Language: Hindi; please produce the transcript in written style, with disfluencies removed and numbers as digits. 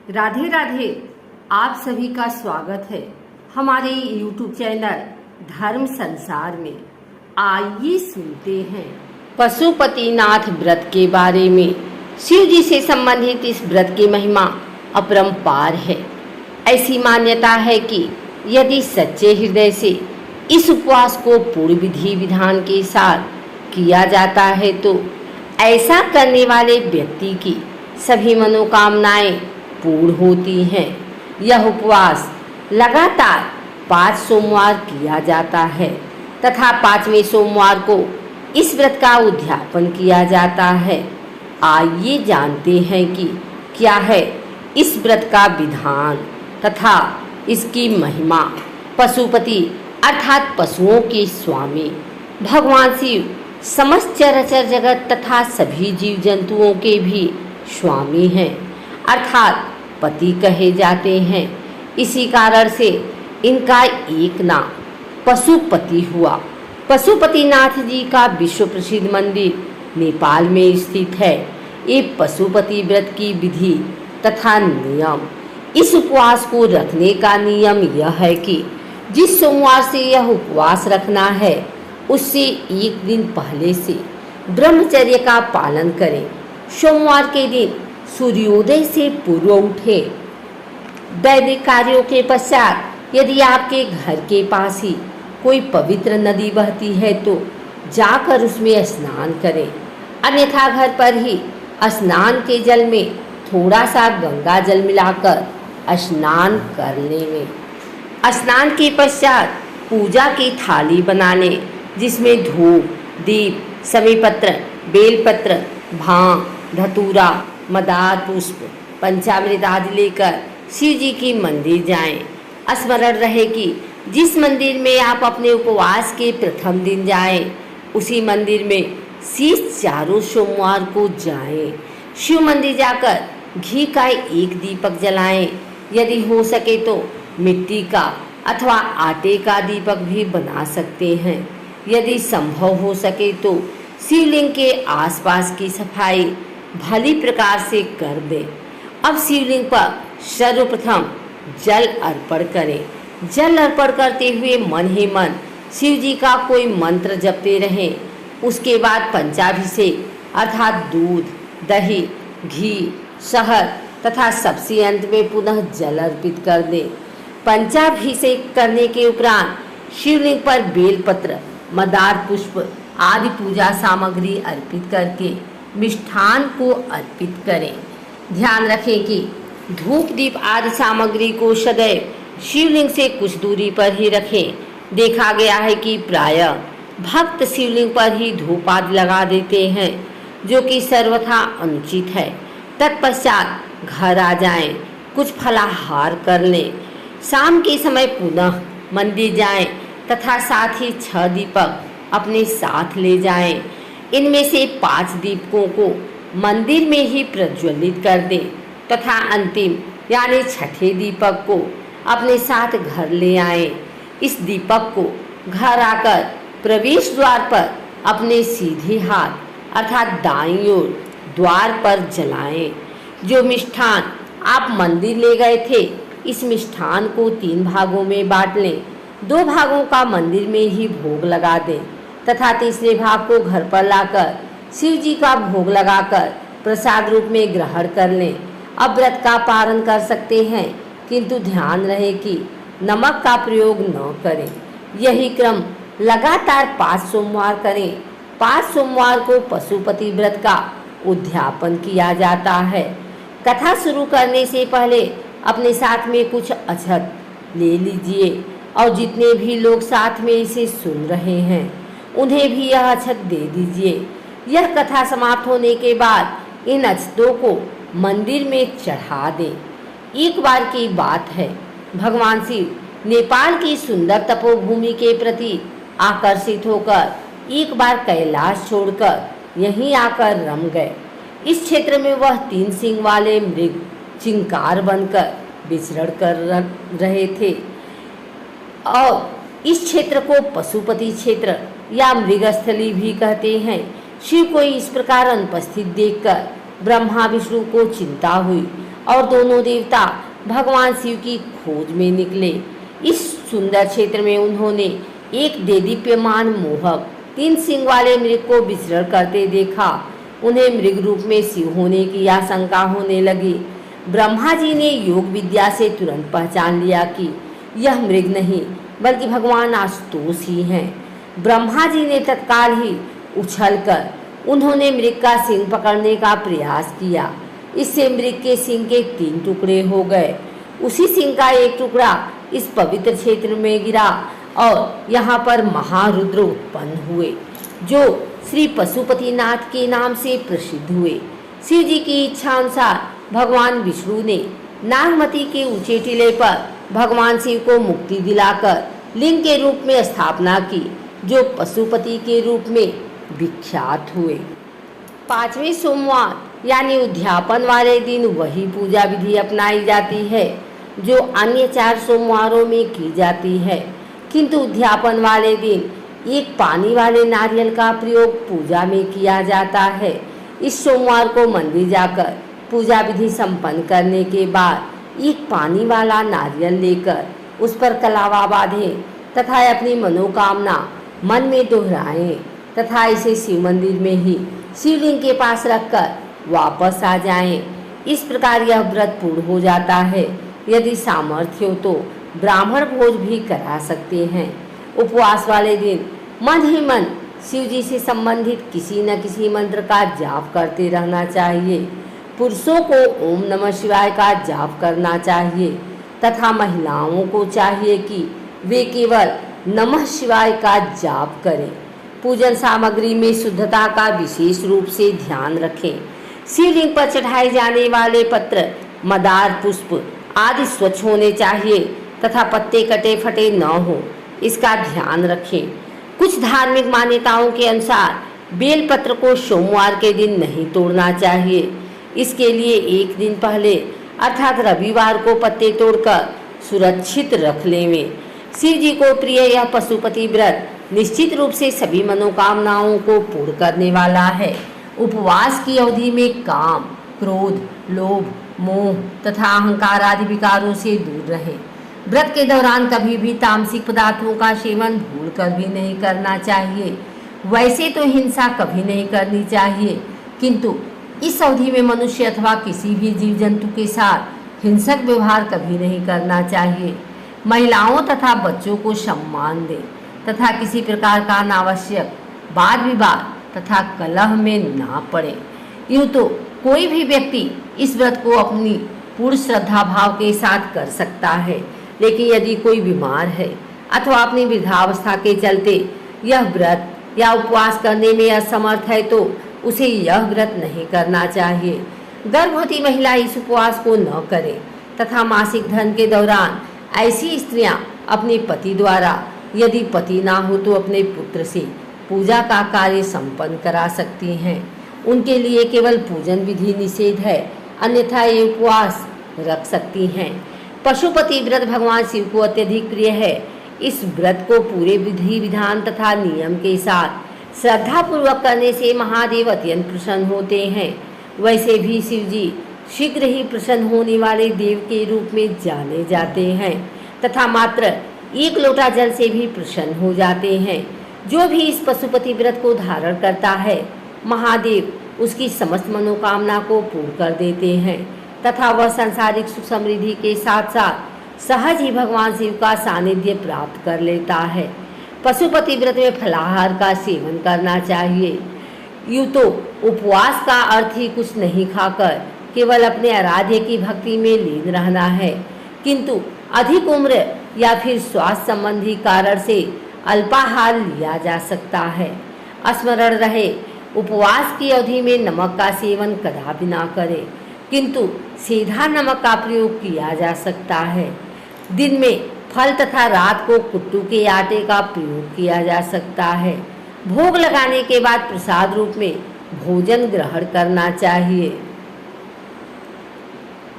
राधे राधे। आप सभी का स्वागत है हमारे YouTube चैनल धर्म संसार में। आइए सुनते हैं पशुपतिनाथ व्रत के बारे में। शिव जी से संबंधित इस व्रत की महिमा अपरंपार है। ऐसी मान्यता है कि यदि सच्चे हृदय से इस उपवास को पूर्ण विधि विधान के साथ किया जाता है तो ऐसा करने वाले व्यक्ति की सभी मनोकामनाएं पूर्ण होती हैं। यह उपवास लगातार 5 सोमवार किया जाता है तथा 5वें सोमवार को इस व्रत का उद्यापन किया जाता है। आइए जानते हैं कि क्या है इस व्रत का विधान तथा इसकी महिमा। पशुपति अर्थात पशुओं के स्वामी भगवान शिव समस्त चराचर जगत तथा सभी जीव जंतुओं के भी स्वामी हैं, अर्थात पति कहे जाते हैं। इसी कारण से इनका एक नाम पशुपति हुआ। पशुपतिनाथ जी का विश्व प्रसिद्ध मंदिर नेपाल में स्थित है। ये पशुपति व्रत की विधि तथा नियम। इस उपवास को रखने का नियम यह है कि जिस सोमवार से यह उपवास रखना है उससे एक दिन पहले से ब्रह्मचर्य का पालन करें। सोमवार के दिन सूर्योदय से पूर्व उठे। दैनिक कार्यों के पश्चात यदि आपके घर के पास ही कोई पवित्र नदी बहती है तो जाकर उसमें स्नान करें, अन्यथा घर पर ही स्नान के जल में थोड़ा सा गंगा जल मिलाकर स्नान कर लें। स्नान के पश्चात पूजा की थाली बना लें, जिसमें धूप, दीप, समीपत्र, बेलपत्र, भांग, धतूरा, मदार पुष्प, पंचामृत आदि लेकर शिव जी की मंदिर जाएं। स्मरण रहे कि जिस मंदिर में आप अपने उपवास के प्रथम दिन जाएं, उसी मंदिर में शीश चारों सोमवार को जाएं। शिव मंदिर जाकर घी का एक दीपक जलाएं। यदि हो सके तो मिट्टी का अथवा आटे का दीपक भी बना सकते हैं। यदि संभव हो सके तो शिवलिंग के आसपास की सफाई भली प्रकार से कर दें। अब शिवलिंग पर सर्वप्रथम जल अर्पण करें। जल अर्पण करते हुए मन ही मन शिव जी का कोई मंत्र जपते रहें। उसके बाद पंचाभिषेक अर्थात दूध, दही, घी, शहद तथा सबसे अंत में पुनः जल अर्पित कर दें। पंचाभिषेक करने के उपरांत शिवलिंग पर बेलपत्र, मदार पुष्प आदि पूजा सामग्री अर्पित करके मिष्ठान को अर्पित करें। ध्यान रखें कि धूप, दीप आदि सामग्री को सदैव शिवलिंग से कुछ दूरी पर ही रखें। देखा गया है कि प्रायः भक्त शिवलिंग पर ही धूप आदि लगा देते हैं, जो कि सर्वथा अनुचित है। तत्पश्चात घर आ जाएं, कुछ फलाहार कर लें। शाम के समय पुनः मंदिर जाएं तथा साथ ही 6 दीपक अपने साथ ले जाएं। इनमें से 5 दीपकों को मंदिर में ही प्रज्वलित कर दें तथा अंतिम यानी 6ठे दीपक को अपने साथ घर ले आएं। इस दीपक को घर आकर प्रवेश द्वार पर अपने सीधे हाथ अर्थात दाईं ओर द्वार पर जलाएं। जो मिष्ठान आप मंदिर ले गए थे, इस मिष्ठान को 3 भागों में बांट लें। 2 भागों का मंदिर में ही भोग लगा दें तथा तीसरे भाग को घर पर लाकर शिव जी का भोग लगाकर प्रसाद रूप में ग्रहण कर लें। अब व्रत का पारण कर सकते हैं, किंतु ध्यान रहे कि नमक का प्रयोग न करें। यही क्रम लगातार 5 सोमवार करें। 5 सोमवार को पशुपति व्रत का उद्यापन किया जाता है। कथा शुरू करने से पहले अपने साथ में कुछ अक्षत ले लीजिए और जितने भी लोग साथ में इसे सुन रहे हैं उन्हें भी यह अक्षत दे दीजिए। यह कथा समाप्त होने के बाद इन अक्षतों को मंदिर में चढ़ा दें। एक बार की बात है, भगवान शिव नेपाल की सुंदर तपोभूमि के प्रति आकर्षित होकर एक बार कैलाश छोड़कर यहीं आकर रम गए। इस क्षेत्र में वह 3 सिंग वाले मृग चिंकार बनकर विचरण कर रहे थे और इस क्षेत्र को पशुपति क्षेत्र या मृगस्थली भी कहते हैं। शिव को इस प्रकार अनुपस्थित देखकर ब्रह्मा विष्णु को चिंता हुई और दोनों देवता भगवान शिव की खोज में निकले। इस सुंदर क्षेत्र में उन्होंने एक देदीप्यमान मोहक 3 सींग वाले मृग को विचरण करते देखा। उन्हें मृग रूप में शिव होने की आशंका होने लगी। ब्रह्मा जी ने योग विद्या से तुरंत पहचान लिया कि यह मृग नहीं बल्कि भगवान आशुतोष ही हैं। ब्रह्मा जी ने तत्काल ही उछलकर उन्होंने मृग का सींग पकड़ने का प्रयास किया। इससे मृग के सींग के 3 टुकड़े हो गए। उसी सींग का एक टुकड़ा इस पवित्र क्षेत्र में गिरा और यहाँ पर महारुद्र उत्पन्न हुए, जो श्री पशुपतिनाथ के नाम से प्रसिद्ध हुए। शिव जी की इच्छा अनुसार भगवान विष्णु ने नागमती के ऊंचे टीले पर भगवान शिव को मुक्ति दिलाकर लिंग के रूप में स्थापना की, जो पशुपति के रूप में विख्यात हुए। 5वें सोमवार यानी उद्यापन वाले दिन वही पूजा विधि अपनाई जाती है जो अन्य 4 सोमवारों में की जाती है, किंतु उद्यापन वाले दिन एक पानी वाले नारियल का प्रयोग पूजा में किया जाता है। इस सोमवार को मंदिर जाकर पूजा विधि संपन्न करने के बाद एक पानी वाला नारियल लेकर उस पर कलावा बांधें तथा अपनी मनोकामना मन में दोहराएं तथा इसे शिव मंदिर में ही शिवलिंग के पास रखकर वापस आ जाएं। इस प्रकार यह व्रत पूर्ण हो जाता है। यदि सामर्थ्य हो तो ब्राह्मण भोज भी करा सकते हैं। उपवास वाले दिन मन ही मन शिव जी से संबंधित किसी न किसी मंत्र का जाप करते रहना चाहिए। पुरुषों को ओम नमः शिवाय का जाप करना चाहिए तथा महिलाओं को चाहिए कि वे केवल नमः शिवाय का जाप करें। पूजन सामग्री में शुद्धता का विशेष रूप से ध्यान रखें। शिवलिंग पर चढ़ाए जाने वाले पत्र, मदार, पुष्प आदि स्वच्छ होने चाहिए तथा पत्ते कटे फटे न हो, इसका ध्यान रखें। कुछ धार्मिक मान्यताओं के अनुसार बेलपत्र को सोमवार के दिन नहीं तोड़ना चाहिए। इसके लिए एक दिन पहले अर्थात रविवार को पत्ते तोड़कर सुरक्षित रख लें। शिव जी को प्रिय यह पशुपति व्रत निश्चित रूप से सभी मनोकामनाओं को पूर्ण करने वाला है। उपवास की अवधि में काम, क्रोध, लोभ, मोह तथा अहंकार आदि विकारों से दूर रहें। व्रत के दौरान कभी भी तामसिक पदार्थों का सेवन भूलकर भी नहीं करना चाहिए। वैसे तो हिंसा कभी नहीं करनी चाहिए, किंतु इस अवधि में मनुष्य अथवा किसी भी जीव जंतु के साथ हिंसक व्यवहार कभी नहीं करना चाहिए। महिलाओं तथा बच्चों को सम्मान दें तथा किसी प्रकार का अनावश्यक वाद विवाद तथा कलह में ना पड़े। यूँ तो कोई भी व्यक्ति इस व्रत को अपनी पूर्ण श्रद्धा भाव के साथ कर सकता है, लेकिन यदि कोई बीमार है अथवा अपनी वृद्धावस्था के चलते यह व्रत या उपवास करने में असमर्थ है तो उसे यह व्रत नहीं करना चाहिए। गर्भवती महिला इस उपवास को न करे तथा मासिक धर्म के दौरान ऐसी स्त्रियां अपने पति द्वारा, यदि पति ना हो तो अपने पुत्र से पूजा का कार्य संपन्न करा सकती हैं। उनके लिए केवल पूजन विधि निषेध है, अन्यथा ये उपवास रख सकती हैं। पशुपति व्रत भगवान शिव को अत्यधिक प्रिय है। इस व्रत को पूरे विधि विधान तथा नियम के साथ श्रद्धा पूर्वक करने से महादेव अत्यंत प्रसन्न होते हैं। वैसे भी शिव जी शीघ्र ही प्रसन्न होने वाले देव के रूप में जाने जाते हैं तथा मात्र 1 लोटा जल से भी प्रसन्न हो जाते हैं। जो भी इस पशुपति व्रत को धारण करता है, महादेव उसकी समस्त मनोकामना को पूर्ण कर देते हैं तथा वह सांसारिक सुख समृद्धि के साथ साथ सहज ही भगवान शिव का सानिध्य प्राप्त कर लेता है। पशुपति व्रत में फलाहार का सेवन करना चाहिए। यूँ तो उपवास का अर्थ ही कुछ नहीं खाकर केवल अपने आराध्य की भक्ति में लीन रहना है, किंतु अधिक उम्र या फिर स्वास्थ्य संबंधी कारण से अल्पाहार लिया जा सकता है। स्मरण रहे, उपवास की अवधि में नमक का सेवन कदापि ना करें, किंतु सीधा नमक का प्रयोग किया जा सकता है। दिन में फल तथा रात को कुट्टू के आटे का प्रयोग किया जा सकता है। भोग लगाने के बाद प्रसाद रूप में भोजन ग्रहण करना चाहिए।